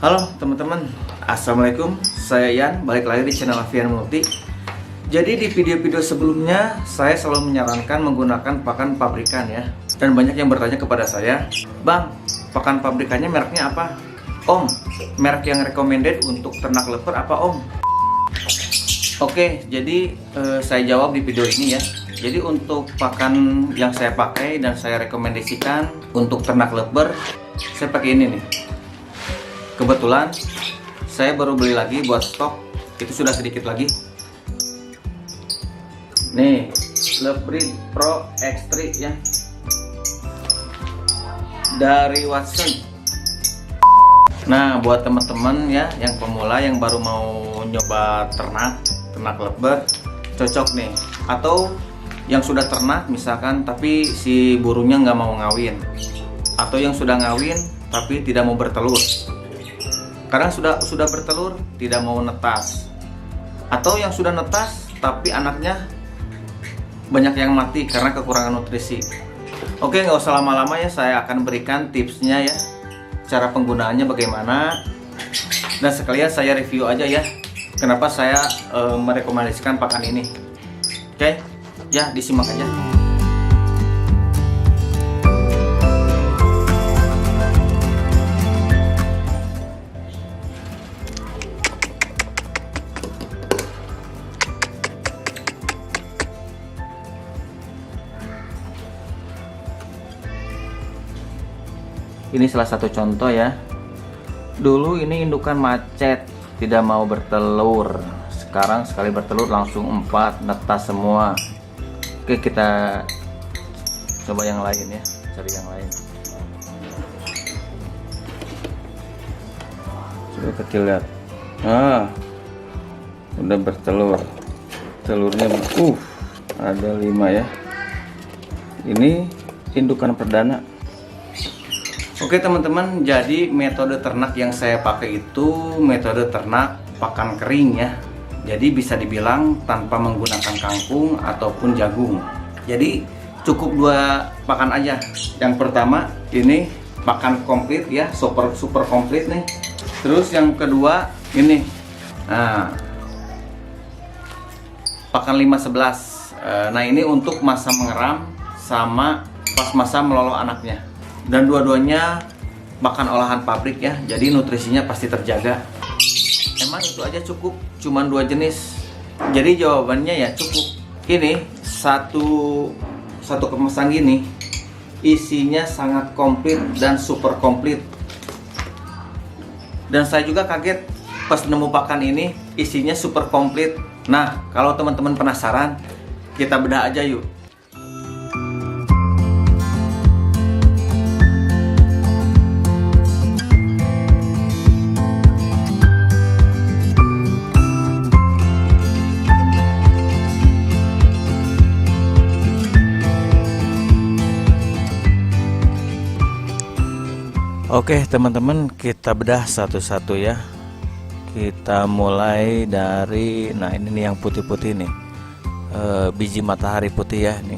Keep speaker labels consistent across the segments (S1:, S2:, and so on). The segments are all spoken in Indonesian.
S1: Halo teman-teman, Assalamualaikum. Saya Ian, balik lagi di channel Avian Multi. Jadi di video-video sebelumnya saya selalu menyarankan menggunakan pakan pabrikan ya. Dan banyak yang bertanya kepada saya, Bang, pakan pabrikannya mereknya apa? Om, merek yang recommended untuk ternak leper apa Om? Oke, jadi saya jawab di video ini ya. Jadi untuk pakan yang saya pakai dan saya rekomendasikan untuk ternak leper, saya pakai ini nih. Kebetulan saya baru beli lagi buat stok, itu sudah sedikit lagi. Nih, Lebreed Pro X3 ya, dari Watson. Nah, buat teman-teman ya yang pemula yang baru mau nyoba ternak leper, cocok nih. Atau yang sudah ternak misalkan tapi si burungnya nggak mau ngawin, atau yang sudah ngawin tapi tidak mau bertelur. Karena sudah bertelur tidak mau netas, atau yang sudah netas tapi anaknya banyak yang mati karena kekurangan nutrisi. Oke, nggak usah lama-lama ya, saya akan berikan tipsnya ya, cara penggunaannya bagaimana, dan sekalian saya review aja ya kenapa saya merekomendasikan pakan ini. Oke ya, disimak aja. Ini salah satu contoh ya. Dulu ini indukan macet, tidak mau bertelur. Sekarang sekali bertelur langsung 4, netas semua. Oke, kita coba yang lain ya, cari yang lain. Coba kecil lihat. Udah bertelur. Telurnya ada 5 ya. Ini indukan perdana. Oke teman-teman, jadi metode ternak yang saya pakai itu metode ternak pakan kering ya. Jadi bisa dibilang tanpa menggunakan kangkung ataupun jagung. Jadi cukup 2 pakan aja. Yang pertama ini pakan komplit ya, super komplit nih. Terus yang kedua ini, pakan 5-11. Nah ini untuk masa mengeram sama pas masa melolo anaknya. Dan dua-duanya makan olahan pabrik ya, jadi nutrisinya pasti terjaga. Emang itu aja cukup, cuman 2 jenis. Jadi jawabannya ya cukup. Ini satu kemasan gini isinya sangat komplit dan super komplit. Dan saya juga kaget pas nemu pakan ini isinya super komplit. Nah, kalau teman-teman penasaran, kita bedah aja yuk. Oke teman-teman, kita bedah satu-satu ya. Kita mulai dari, nah ini nih yang putih-putih nih, biji matahari putih ya nih.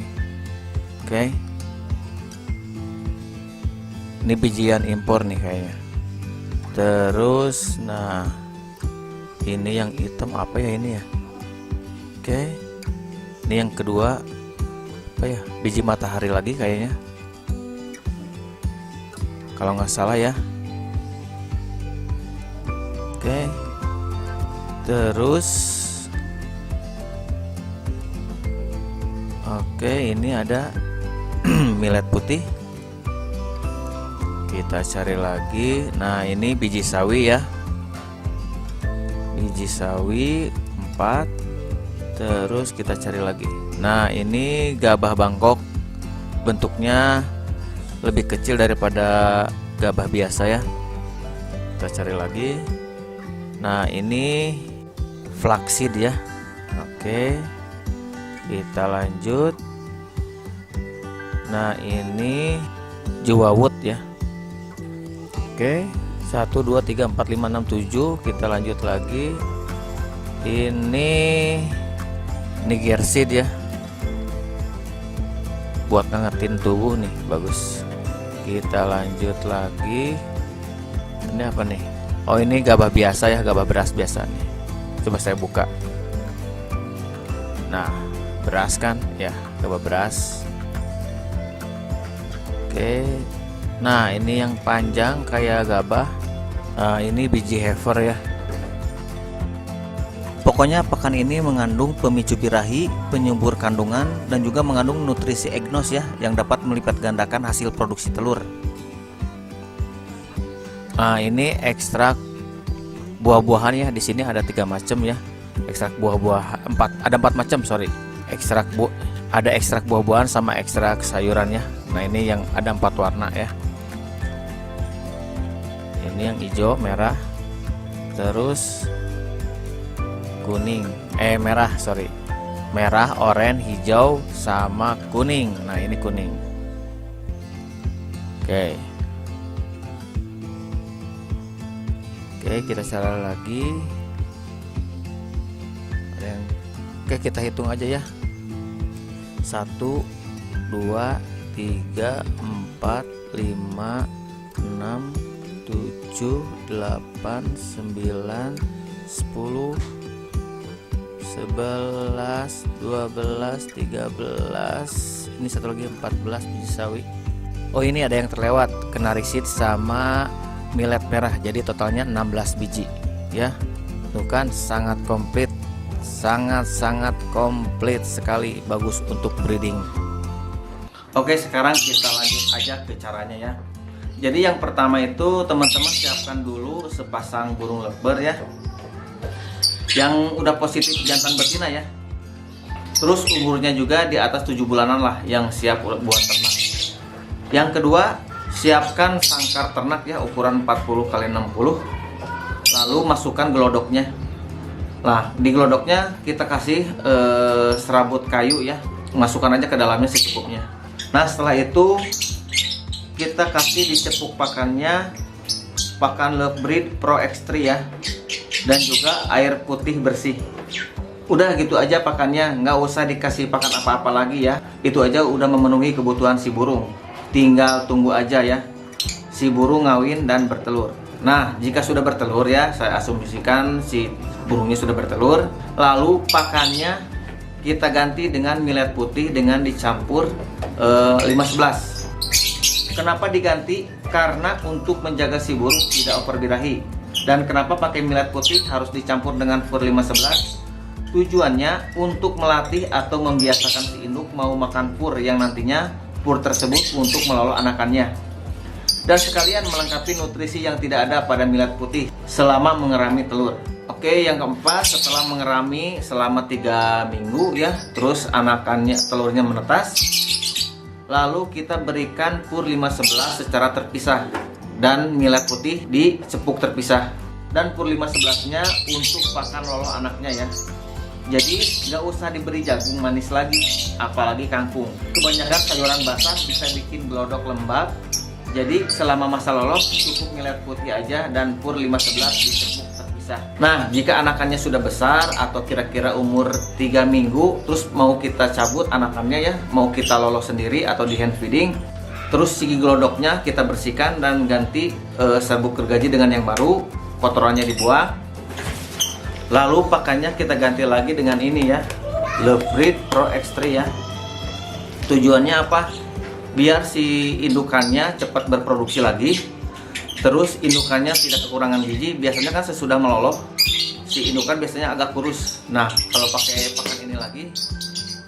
S1: Oke, ini bijian impor nih kayaknya. Terus, nah ini yang hitam apa ya ini ya? Oke, ini yang kedua apa ya? Biji matahari lagi kayaknya, kalau nggak salah ya. Oke, terus ini ada millet putih. Kita cari lagi. Nah ini biji sawi ya, biji sawi 4. Terus kita cari lagi. Nah ini gabah Bangkok, bentuknya lebih kecil daripada gabah biasa ya. Kita cari lagi. Nah ini flaxseed ya. Oke, kita lanjut. Nah ini jewawut ya. Oke, 1 2 3 4 5 6 7. Kita lanjut lagi. Ini Niger seed ya, buat ngangetin tubuh nih, bagus. Kita lanjut lagi. Ini apa nih?
S2: Oh, ini gabah biasa ya, gabah beras biasa nih. Coba saya buka. Nah, beras kan ya, gabah beras. Oke. Nah, ini yang panjang kayak gabah. Nah, ini biji heifer ya. Pokoknya pakan ini mengandung pemicu birahi, penyubur kandungan, dan juga mengandung nutrisi EGNOS ya, yang dapat melipat gandakan hasil produksi telur. Nah, ini ekstrak buah-buahan ya. Di sini ada 3 macam ya. Ekstrak buah-buah ada 4 macam, sorry. Ada ekstrak buah-buahan sama ekstrak sayuran ya. Nah, ini yang ada 4 warna ya. Ini yang hijau, merah, terus kuning, merah, oranye, hijau, sama kuning. Nah, ini kuning. Oke, kita cari lagi. Oke, kita hitung aja ya. 1, 2, 3, 4, 5, 6, 7, 8, 9, 10, 11, 12, 13. Ini satu lagi 14 biji sawi. Oh, ini ada yang terlewat, kenari seed sama millet merah. Jadi totalnya 16 biji ya. Tuh kan, sangat komplit. Sangat komplit sekali, bagus untuk breeding.
S1: Oke, sekarang kita lanjut aja ke caranya ya. Jadi yang pertama itu teman-teman siapkan dulu sepasang burung lovebird ya, yang udah positif jantan betina ya. Terus umurnya juga di atas 7 bulanan lah, yang siap buat ternak. Yang kedua, siapkan sangkar ternak ya, ukuran 40 x 60. Lalu masukkan gelodoknya. Nah, di gelodoknya kita kasih serabut kayu ya. Masukkan aja ke dalamnya secukupnya. Nah, setelah itu kita kasih di cepuk pakannya pakan Lovebreed Pro X3 ya, dan juga air putih bersih. Udah gitu aja pakannya, nggak usah dikasih pakan apa-apa lagi ya. Itu aja udah memenuhi kebutuhan si burung. Tinggal tunggu aja ya si burung ngawin dan bertelur. Nah, jika sudah bertelur ya, saya asumsikan si burungnya sudah bertelur, lalu pakannya kita ganti dengan millet putih dengan dicampur 5-11. Kenapa diganti? Karena untuk menjaga si burung tidak over birahi. Dan kenapa pakai millet putih harus dicampur dengan fur 5-11? Tujuannya untuk melatih atau membiasakan si induk mau makan fur, yang nantinya fur tersebut untuk melolok anakannya. Dan sekalian melengkapi nutrisi yang tidak ada pada millet putih selama mengerami telur. Oke, yang keempat, setelah mengerami selama 3 minggu ya, terus anakannya telurnya menetas, lalu kita berikan fur 5-11 secara terpisah dan millet putih di cepuk terpisah. Dan fur 5-11 nya untuk pakan lolo anaknya ya. Jadi nggak usah diberi jagung manis lagi, apalagi kangkung. Kebanyakan sayuran basah bisa bikin gelodok lembab. Jadi selama masa lolok cukup millet putih aja dan fur 5-11 di cepuk terpisah. Nah, jika anakannya sudah besar atau kira-kira umur 3 minggu, terus mau kita cabut anakannya ya, mau kita lolok sendiri atau di hand feeding, terus sigi gelodoknya kita bersihkan dan ganti serbuk gergaji dengan yang baru, kotorannya dibuang. Lalu pakannya kita ganti lagi dengan ini ya, Lovebreed Pro X3 ya. Tujuannya apa? Biar si indukannya cepat berproduksi lagi, terus indukannya tidak kekurangan biji. Biasanya kan sesudah melolok si indukan biasanya agak kurus. Nah, kalau pakai pakan ini lagi,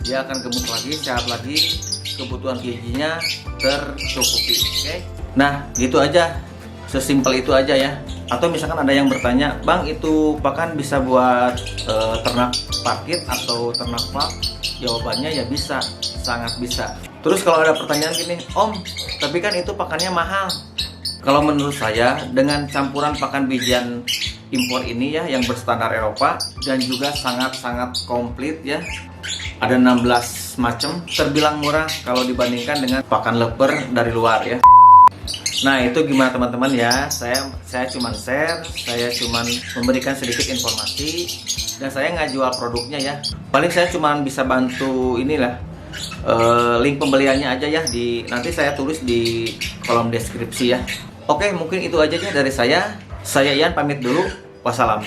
S1: dia akan gemuk lagi, sehat lagi, kebutuhan gizinya tercukupi. Oke? Nah, gitu aja, sesimpel itu aja ya. Atau misalkan ada yang bertanya, Bang, itu pakan bisa buat ternak parkit atau ternak plak? Jawabannya ya bisa, sangat bisa. Terus kalau ada pertanyaan gini, Om, tapi kan itu pakannya mahal. Kalau menurut saya, dengan campuran pakan bijian impor ini ya, yang berstandar Eropa dan juga sangat-sangat komplit ya, ada 16 macam, terbilang murah kalau dibandingkan dengan pakan leper dari luar ya. Nah, itu gimana teman-teman ya, saya cuma share, saya cuma memberikan sedikit informasi, dan saya nggak jual produknya ya. Paling saya cuma bisa bantu inilah, link pembeliannya aja ya, nanti saya tulis di kolom deskripsi ya. Oke, mungkin itu aja ya dari saya. Saya Ian pamit dulu. Wassalam.